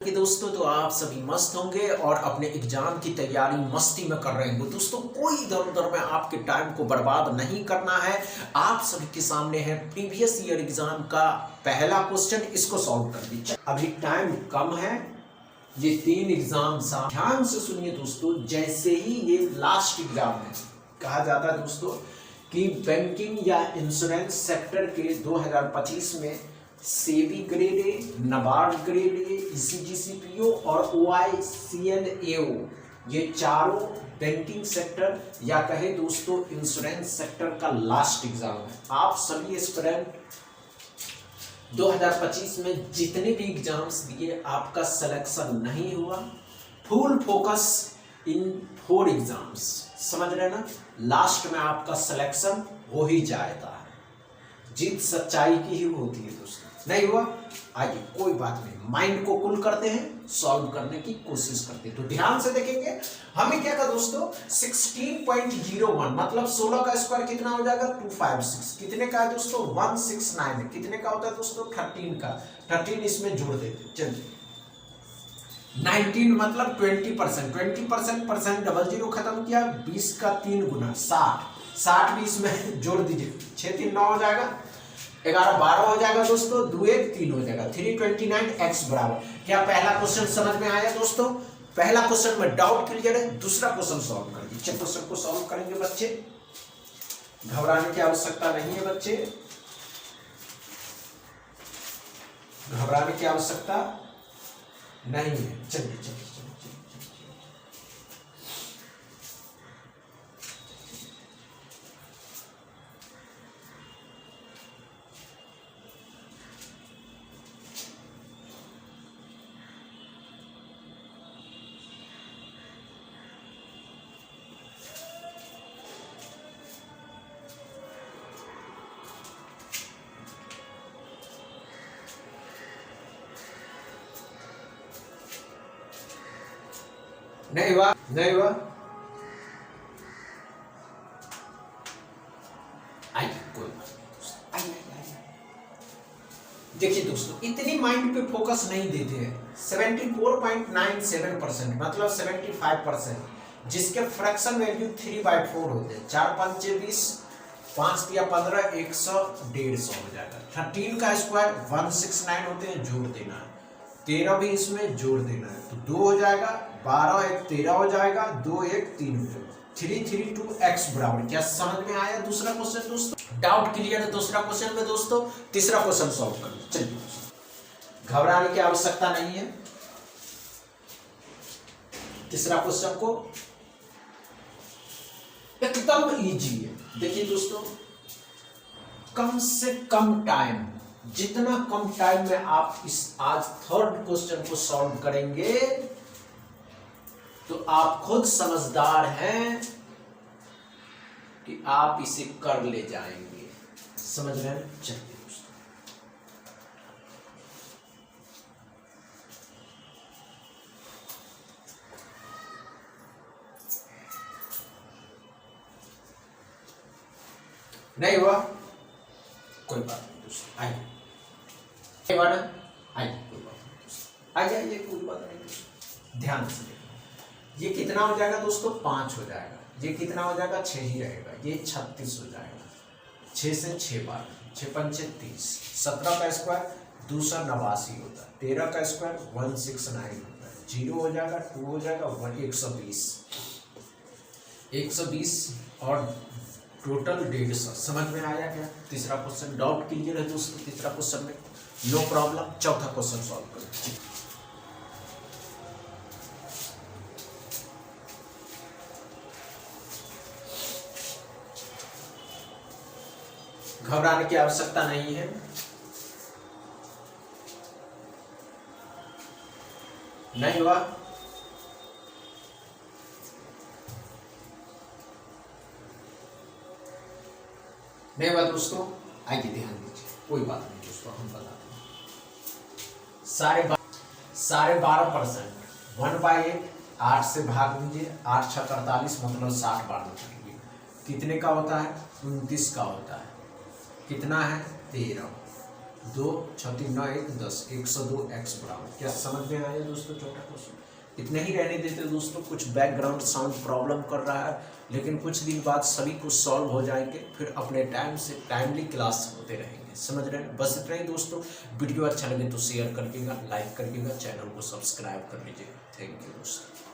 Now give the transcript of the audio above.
कि दोस्तों तो आप सभी मस्त होंगे और अपने एग्जाम की तैयारी मस्ती में कर रहे होंगे। दोस्तों कोई इधर उधर में आपके टाइम को बर्बाद नहीं करना है। आप सभी के सामने है प्रीवियस ईयर एग्जाम का पहला क्वेश्चन, इसको सॉल्व कर दीजिए। अभी टाइम कम है, ये 3 एग्जाम ध्यान से सुनिए दोस्तों। जैसे ही ये लास्ट एग्जाम है, कहा जाता है दोस्तों कि बैंकिंग या इंश्योरेंस सेक्टर के 2025 में SEBI grade A, NABARD grade A, ECGC PO और ओआईसीएनएओ, ये चारों बैंकिंग सेक्टर या कहे दोस्तों इंश्योरेंस सेक्टर का लास्ट एग्जाम है। आप सभी एस्पिरेंट 2025 में जितने भी एग्जाम्स दिए, आपका सिलेक्शन नहीं हुआ। फुल फोकस इन 4 एग्जाम्स, समझ रहे ना। लास्ट में आपका सिलेक्शन हो ही जाता है। जीत सच्चाई की ही होती है दोस्तों। नहीं हुआ, आइए कोई बात नहीं, माइंड को कूल करते हैं, सॉल्व करने की कोशिश करते हैं। तो ध्यान से देखेंगे हमें क्या कहा दोस्तों, 16.01 मतलब 16 का स्क्वायर कितना हो जाएगा 256। कितने का है दोस्तों 169। कितने का होता है दोस्तों 13 का। 13 इसमें जोड़ देते, चलिए 19 मतलब 20%। 20% परसेंट डबल जीरो खत्म किया, 20 का 3 गुना 60 भी इसमें जोड़ दीजिए। 6 3 9 हो जाएगा, 11 12 हो जाएगा दोस्तों, 2 1 3 हो जाएगा। 329 x बराबर। क्या पहला क्वेश्चन समझ में आया दोस्तों? पहला क्वेश्चन में डाउट क्लियर है। दूसरा क्वेश्चन सॉल्व कर दीजिए। क्वेश्चन को सॉल्व करेंगे बच्चे, घबराने की आवश्यकता नहीं है बच्चे, घबराने की आवश्यकता नहीं है। चलिए चलिए नहीं हुआ, नहीं हुआ, आइए कोई बात नहीं। देखिए दोस्तों, इतनी माइंड पे फोकस नहीं देते हैं। 74.97% मतलब 75%, जिसके फ्रैक्शन वैल्यू 3/4 होते हैं। 4 5 20, 5 3 15, 100 150 हो जाएगा। 13 का स्क्वायर 169 होते हैं, जोड़ देना है। 13 भी इसमें जोड़ देना है, तो 2 हो जाएगा। 12 1 13 हो जाएगा, 2 1 3 हो जाएगा। 332x बराबर। क्या समझ में आया दूसरा क्वेश्चन दोस्तों? डाउट क्लियर है दूसरा क्वेश्चन में दोस्तों? तीसरा क्वेश्चन सॉल्व कर लो। चलिए, घबराने की आवश्यकता नहीं है। तीसरा क्वेश्चन को एकदम इजी है। देखिए दोस्तों, कम से कम टाइम, जितना कम टाइम में आप इस आज थर्ड क्वेश्चन को सॉल्व करेंगे तो आप खुद समझदार हैं कि आप इसे कर ले जाएंगे। समझ रहे हैं? चलिए दोस्तों, नहीं हुआ कोई बात नहीं दोस्तों, आइए आइए कोई बात नहीं दोस्तों, आइए कोई बात नहीं दोस्तों। ध्यान से देखिए, ये कितना हो जाएगा दोस्तों 5 हो जाएगा। ये कितना हो जाएगा 6 ही रहेगा। ये 36 हो जाएगा। 6 से 6 बार 6 5 30। 17 का स्क्वायर 289 होता है। 13 का स्क्वायर 169 होता है। 0 हो जाएगा, 2 हो जाएगा, 120 120 और टोटल 150। समझ में आया क्या? तीसरा क्वेश्चन डाउट क्लियर है दोस्तों? तीसरा क्वेश्चन में नो प्रॉब्लम। चौथा क्वेश्चन सॉल्व करें। घबराने की आवश्यकता नहीं है। नहीं हुआ, नहीं हुआ दोस्तों, आइए ध्यान दीजिए, कोई बात नहीं दोस्तों, हम बताते हैं। साढ़े 12%, 1/8, 8 से भाग दीजिए, 8 6 48 मतलब 60 बार में करेंगे। कितने का होता है? 29 का होता है। कितना है 13। 2 6 3 9 1 10 102 x बराबर, क्या समझ में आया दोस्तों छोटा क्वेश्चन? इतने ही रहने देते दोस्तों, कुछ बैकग्राउंड साउंड प्रॉब्लम कर रहा है, लेकिन कुछ दिन बाद सभी कुछ सॉल्व हो जाएंगे, फिर अपने टाइम से टाइमली क्लास होते रहेंगे, समझ रहे हैं? बस इतना ही दोस्तों, वीडियो अच्छा लगे तो शेयर करिएगा, लाइक करिएगा, चैनल को सब्सक्राइब कर लीजिएगा। थैंक यू दोस्तों।